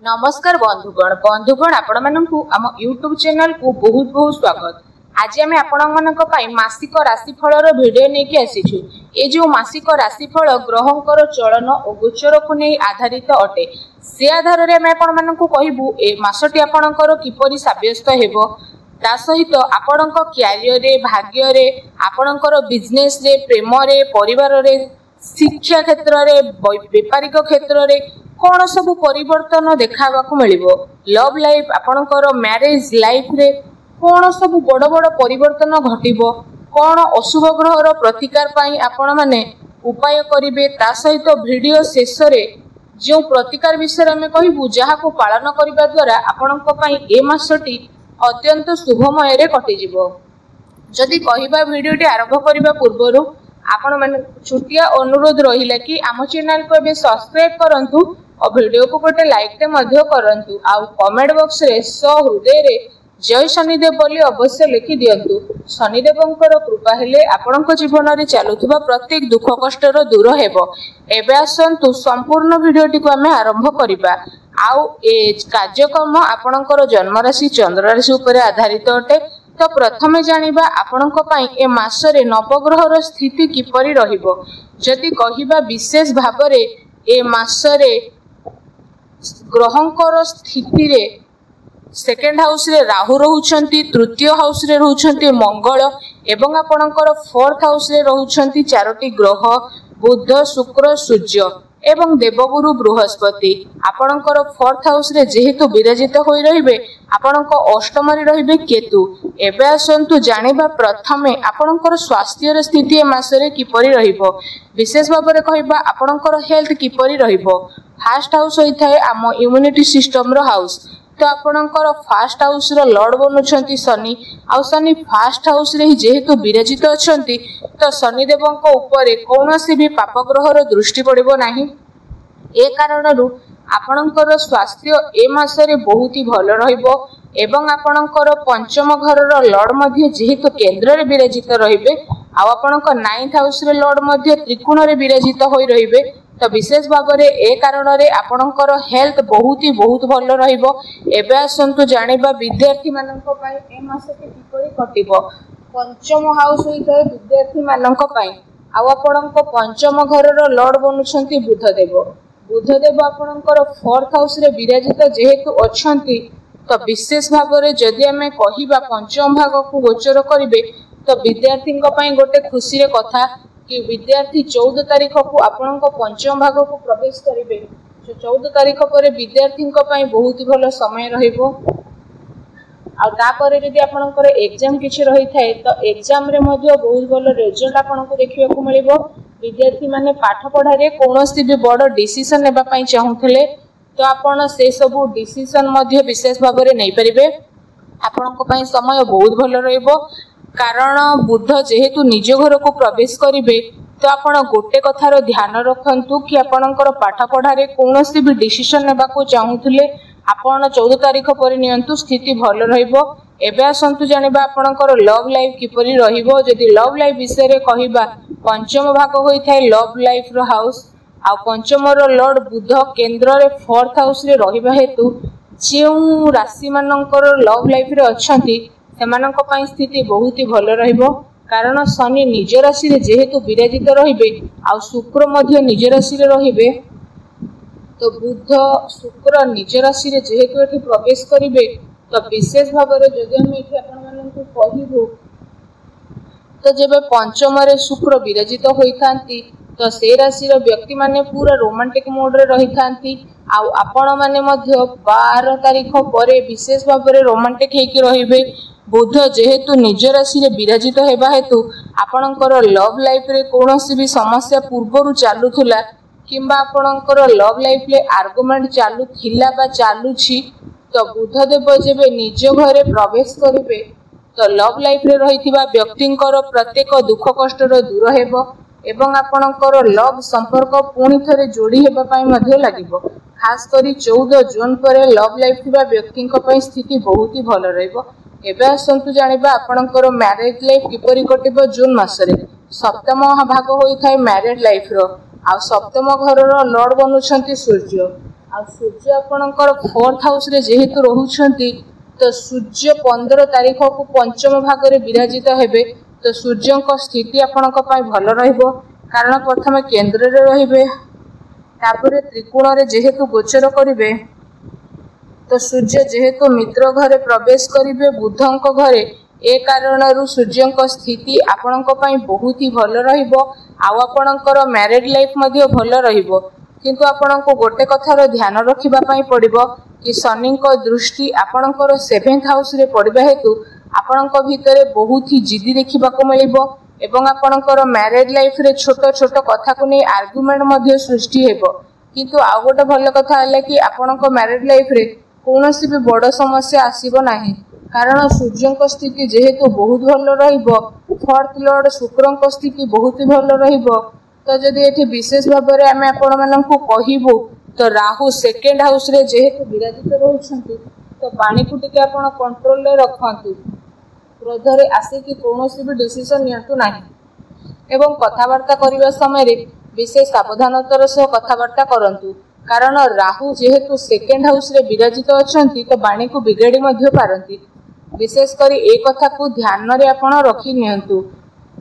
नमस्कार बंधुगण आपण मानकु आम यूट्यूब चैनल को बहुत बहुत स्वागत। आज आम आपण मासिक राशिफल भिडियो नहीं आसीछु। ए जो मासिक राशिफल ग्रहंकर चलन और गोचर को नहीं आधारित अटे से आधार में आपण कहबू ए मासटी आपणकर किपरि साब्यस्त हेबो ता सहित आपण क्यारियर रे भाग्य रे आपणकर बिजनेस रे प्रेम रे परिवार रे शिक्षा क्षेत्र रे व्यापारिक क्षेत्र रे कौन सब परिवर्तन देखा मिलिबो लव लाइफ आपणकर मैरिज लाइफ रे कौन सब बड़ बड़ परिवर्तन घटिबो कौन अशुभ ग्रहर प्रतिकार पाई आपण माने उपाय करिवे ता सहित वीडियो शेष रे जो प्रतिकार विषय में कहबू जहा को पालन करिबा द्वारा आपणक पई ए मासटी अत्यंत शुभमय रे कटि जिवो। जदि कहिबा वीडियोटी आरंभ करिबा पूर्वरु आपण माने छुटिया अनुरोध रहिला कि आम चैनल को बे सब्सक्राइब करंतु और वीडियो को गोटे लाइक ते मध्य करंतु आ कमेंट बॉक्स रे सहृदय रे जय शनिदेव बोली अवश्य लिखि दियंतु। शनिदेवंकर कृपा हेले आपणक जीवन रे चालुथबा प्रत्येक दुख कष्ट रो दूर हेबो। एबे आसंतु संपूर्ण वीडियोटी को आमे आरंभ करिबा। आउ ए कार्यक्रम आपणकर जन्म राशि चंद्र राशि ऊपर आधारित अटे। तो प्रथमे जानिबा आपणक पई ए मासरे नवग्रहर स्थिति किपरि रहिबो। जदि कहिबा विशेष भाबरे ए मासरे ग्रहंकर स्थिति रे सेकेंड हाउस रे राहु रहउछंती, तृतीय हाउस रे रहउछंती मंगल एवं आपणकर फोर्थ हाउस रे रहउछंती चारोटी ग्रह बुध शुक्र सूर्य एवं देवगुरु बृहस्पति। आपणकर फोर्थ हाउस रे जेहेतु विराजित होई रहिबे आपणक अष्टम रे रहिबे केतु। एबे आसंतु जानिबा प्रथमे आपणकर स्वास्थ्य स्थिति ए मासरे किपरि रहिबो। विशेष भाबरे कहिबा आपणकर हेल्थ किपरि रहिबो। फास्ट हाउस होई थाए आम इम्यूनिटी सिस्टम रो हाउस। तो आपणकर फास्ट हाउस रो लॉर्ड बनुछंती शनि आ शनि फास्ट हाउस रे जेहेतु विराजित अछंती तो शनि देवंक ऊपर कौनसी भी पाप ग्रहर दृष्टि पड़िबो नाही। ए कारणरू आपणकर स्वास्थ्य ए मासरे बहुत ही भल रहिबो एवं आपणकर पंचम घरर लॉर्ड मध्ये जेहेतु केंद्र रे विराजित रहिबे आ आपणक नाइन्थ हाउस रे लॉर्ड मध्ये त्रिकोण रे विराजित होई रहिबे। तो विशेष भाव में ए कारण रे आपणकर हेल्थ बहुत भल रहिबो। एबे आसंतु जानिबा विद्यार्थी मानक पई ए मासटी किपरि कटिबो। पंचम हाउस होइते विद्यार्थी मानक पई आ आपणक पंचम घरर लॉर्ड बनुछंती बुधदेव। बुधदेव आपणकर फोर्थ हाउस रे विराजित जेहेतु अछंती तो विशेष भाव में जदि आमे कहिबा पंचम भाग को गोचर करिवे तो विद्यार्थी पई गोटे खुशी रे कथा कि विद्यार्थी 14 तारीख को आपण पंचम भाग को प्रवेश करेंगे। 14 तारीख पर विद्यार्थी बहुत ही भल समय रहिबो। आ तापर यदि आपनकर एग्जाम किछि रही थाए तो एग्जाम रे मध्ये बहुत भल रिजल्ट आपनको देखिबा को मिलिबो। विद्यार्थी माने पाठ पढ़ा रे कोनोसी भी बड़ डिसीजन नेबा पई चाहुथले तो आपण से सब डिसीजन मध्ये विशेष भाव में नहीं परिबे। आपनको पई समय बहुत भल रहिबो कारण बुध जेहेतु निज घर को प्रवेश करिवे तो आपण गोटे कथार ध्यान रखंतु कि आपणकर पाठ पढ़ारे कोनोसी भी डिसीजन नेबा को चाहुथले आपण 14 तारीख पर नियंतु स्थिति भल रहिबो। एबे आसंतु जानिबा आपणकर लव लाइफ किपरि रहिबो। जदि लव लाइफ विषय रे कहिबा पंचम भाग होई थाए लव लाइफ रो हाउस आ पंचम रो लॉर्ड बुध केंद्र रे फोर्थ हाउस रे रहिबा हेतु जेउ राशि मानकर लव लाइफ रे अछंती सेमानक पई स्थिति बहुत ही भल रहिबो कारण शनि निज राशि रे जेहेतु विराजित रहिबे आ शुक्र मध्ये निज राशि रे रहिबे तो बुध शुक्र निज राशि रे जेहेतु एठी प्रवेश करिवे तो विशेष भाव रे जदि हम एठी आपण माननकु कहिबो तो जेबे पंचम रे शुक्र विराजित होइथांती तो से राशि रो व्यक्ति माने पूरा रोमांटिक मोड रे रहिथांती आ आपण माने मध्ये 12 तारीख परे विशेष भाव रे रोमांटिक हेकि रहिबे। बुध जेहेतु निज राशि रे विराजित हेबा हेतु आपणकर लव लाइफ रे कोनोसी भी समस्या पूर्वरु चालुथुला किंबा आपणकर लव लाइफ ले आर्गुमेंट चालू थिला बा चालुछि तो बुध देव जेबे निज घरे प्रवेश करिवे तो लव लाइफ रे रहिथिबा व्यक्तिंकर प्रत्येक दुख कष्ट रो दूर हेबो एवं आपणकर लव संपर्क पुणी थरे जोड़ी हेबा पई मध्ये लागिबो। खास करी 14 जून पर लव लाइफ थिबा व्यक्तिंक पई स्थिति बहुत ही भल रहइबो। एबे आसंतु जानिबा आपणकर मैरिज लाइफ किपरि कटिबो। जून मासरे सप्तम भाग होई थाए मैरिज लाइफ रो आ सप्तम घर रो लॉर्ड बनुछंती सूर्य आ सूर्य आपणकर 4th हाउस रे जेहेतु रहुछंती तो सूर्य 15 तारीख को पंचम भाग रे विराजित हेबे। तो सूर्य को स्थिति आपणक पई भल रहइबो कारण प्रथम केंद्र रे रहिबे तापरे त्रिकोण रे जेहेतु गोचर करिवे तो सूर्य जेहेतु मित्र घरे प्रवेश करिवे बुधंक घरे ए कारणरू सूर्यंक स्थिति आपणक पई बहुत ही भल रहिबो। आउ आपणकर मैरिड लाइफ मध्ये भल रहिबो किंतु आपणको गोटे कथार ध्यान रखिबा पई पड़िबो कि शनिंक दृष्टि आपणकर 7th हाउस रे पड़िबा हेतु आपणक भितरे बहुत ही जिद्दी देखिबा को मिलिबो एवं आपणकर मैरिड लाइफ रे छोट छोट कथा को नै आर्गुमेंट मध्ये सृष्टि हेबो। किंतु आ गोटे भल कथा हले कि आपणक मैरिड लाइफ रे कोनोसी भी बड़ समस्या आसीबो नाही कारण सूर्यंक स्थिति जेहेतु बहुत भल रहिबो 4th लॉर्ड शुक्रंक स्थिति बहुत भल रहिबो। तो जदि एठी विशेष भाव में आम आपण मानकु कहिबो तो राहु 2nd हाउस रे जेहेतु विराजित रहउछंती तो पानी को टिके आपण कंट्रोल रे रखंतु क्रोध रे आसे कि कोनोसी भी डिसीजन नियंतु नाही एवं कथावार्ता करबा समय रे विशेष सावधानतार सह कथावार्ता करंतु कारण राहु जेहेतु 2nd हाउस रे विराजित अछंती तो बाणी को बिगाड़ी मध्ये पारंती। विशेष करी ए कथा को ध्यान रे आपण रखि नियंतु।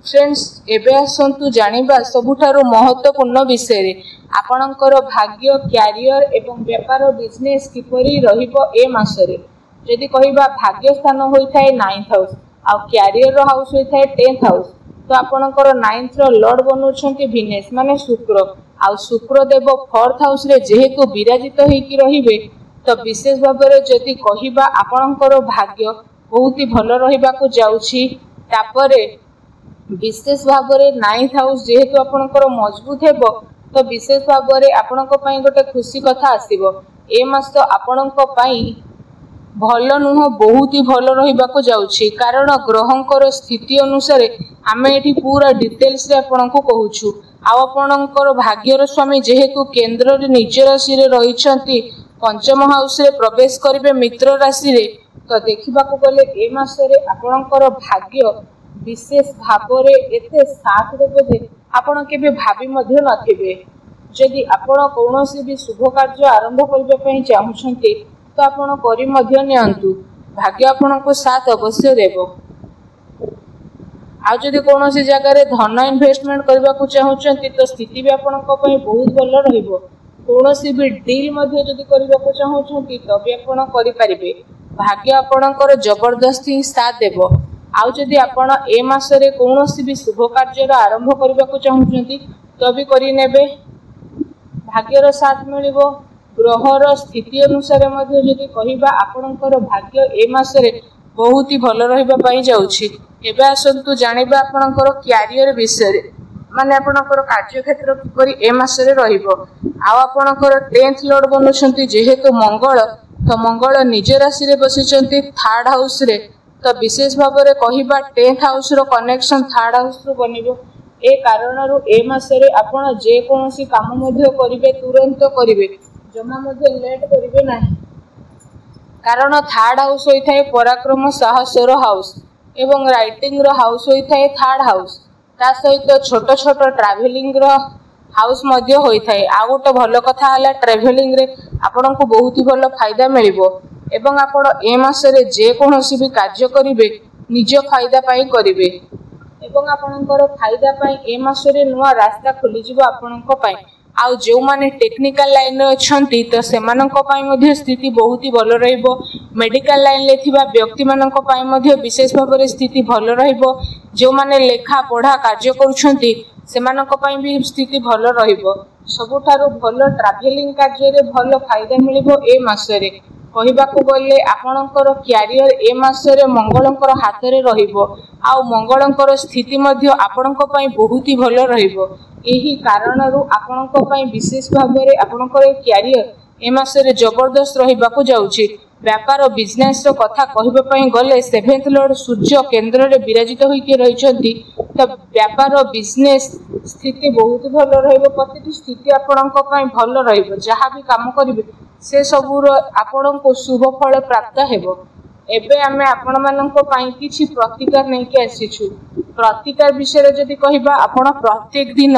फ्रेंड्स एबे आसंतु जानिबा सबुठारो महत्वपूर्ण विषय रे आपणकर भाग्य कैरियर एवं व्यापार बिजनेस किपरि रहिबो ए मासरे। जदि कहिबा भाग्य स्थान होई थाए 9th हाउस आ कैरियर रो हाउस होई थाए 10th हाउस तो आपणकर 9th रो लॉर्ड बनुछंती विनेस माने शुक्र आ शुक्र देव 4th हाउस रे जेहेतु विराजित होई कि रहिबे तो विशेष भाबरे जदि कहिबा आपणकर भाग्य बहुत ही भल रहिबा को जाउछि। तापरे विशेष भाबरे 9th हाउस जेहेतु आपणकर मजबूत हेबो तो विशेष भाबरे आपणक पई गोटे खुशी कथा आसीबो। ए मास तो आपणक पई भल नुह बहुत ही भल रहिबा को जाउछि कारण ग्रहंकर स्थिति अनुसार आमे एठी पूरा डिटेल्स रे आपणको कहूछु। आ आपणकर भाग्यर स्वामी जेहेतु केंद्र रे निज राशि रे रहिछंती पंचम हाउस रे प्रवेश करिवे मित्र राशि रे तो देखिबा को गले ए मास रे आपणकर भाग्य विशेष भावरे एते साथ देबो जे आपण केबे भाबी मध्ये नथिबे। जदि आपण कोनोसी भी शुभ कार्य आरंभ करबे पई चाहुछंती तो आपण करि मध्ये नियंतु भाग्य आपनको साथ अवश्य देबो। आ जदि कोनोसी जगह रे धन इन्वेस्टमेंट करबा को चाहुछंती तो स्थिति भी आपनको पई बहुत भल रहइबो। कोनोसी भी डील मध्ये जदि करबा को चाहुछंती तो भी आपण करि परिबे भाग्य आपणकर जबरदस्ती साथ देबो। आउ जदि आपण ए मासरे कोनोसी भी शुभ कार्य आरंभ करबा को चाहुछंती तो भी करि नेबे भाग्यर साथ मिलिबो। ग्रहर स्थिति अनुसार मध्ये जदि कहिबा आपणकर भाग्य ए मासरे बहुत ही भल रहिबा पई जाउछि। एबे आसंतु जानिबा आपणकर कैरियर विषय रे माने आपणकर कार्य क्षेत्र किपरि ए मासरे रहिबो। आ आपणकर 10th लॉर्ड बनुछंती जेहेतु मंगल तो मंगल निज राशि रे बसिछंती 3rd हाउस रे तो विशेष भाव में कहिबा 10th हाउस रो कनेक्शन 3rd हाउस रो बनिबो। ए कारणरू ए मासरे आपण जे कोनोसी काम मध्ये करिवे तुरंत करिवे जमा मध्ये लेट करिवे नाही कारण 3rd हाउस होई थाए पराक्रम साहसर हाउस एवं राइटिंग रो हाउस होई थाए 3rd हाउस ता सहित छोट छोट ट्रैवलिंग रो हाउस मध्ये होई थाए। आ गोटे भल कथा हला ट्रैवलिंग रे आपनको बहुत ही भल फायदा मिलिबो एवं आपण ए मासरे जे कोनोसी भी कार्य करिवे निज फायदा पाई करिवे एवं आपणकर फायदा पाई ए मासरे नुआ रास्ता खोली जिवो आपणक पाई। आउ जो माने टेक्निकल लाइन रे अछंती तो सेमानक पाई मध्ये स्थिति बहुत ही भल रहइबो। मेडिकल लाइन ले थिबा व्यक्ति मानक पाई मध्ये विशेष भाव में स्थिति भल रहइबो। जो माने लेखा पढ़ा कार्य करूछंती सेमानक पाई भी स्थिति भल रहइबो। सबुठारु भल ट्रैवलिंग कार्य रे भल फायदा मिलिबो ए मासरे। कहिबाकू गले आपणकर कैरियर ए मासरे मंगलंकर हाथ रे रहिबो आउ मंगलंकर स्थिति मध्ये आपणक पई बहुत ही भल रहिबो। एही कारणरू आपणक पई विशेष भाव में आपणकर कैरियर ए मासरे जबरदस्त रहिबाकू जाउछि। व्यापार बिजनेस रो कथा कहिबा पई गले 7th लॉर्ड सूर्य केंद्र रे विराजित होई के रहिछंती तो व्यापार बिजनेस स्थिति बहुत भल रहिबो। प्रतिटी स्थिति आपणक पई भल रहिबो। जहाँ भी काम करिवे से सबुर आपणको शुभ फल प्राप्त हेबो। एबे आमे आपण माननको पई किछि प्रतिकार नै के आसीछु। प्रतिकार विषय रे जदि कहिबा आपण प्रत्येक दिन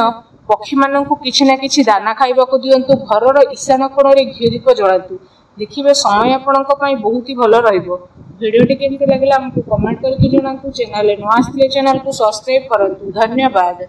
पक्षी माननकु किछि ना किछि दाना खाइबाकू दियंतु घरर ईशान कोणरे घी दीप जलातु देखिबे समय आपणक पई बहुत ही भलो रहइबो वीडियोटी केमति लागला हमकु कमेंट करके जणातु चैनल नुआ आसले चैनल को सब्सक्राइब करंतु धन्यवाद।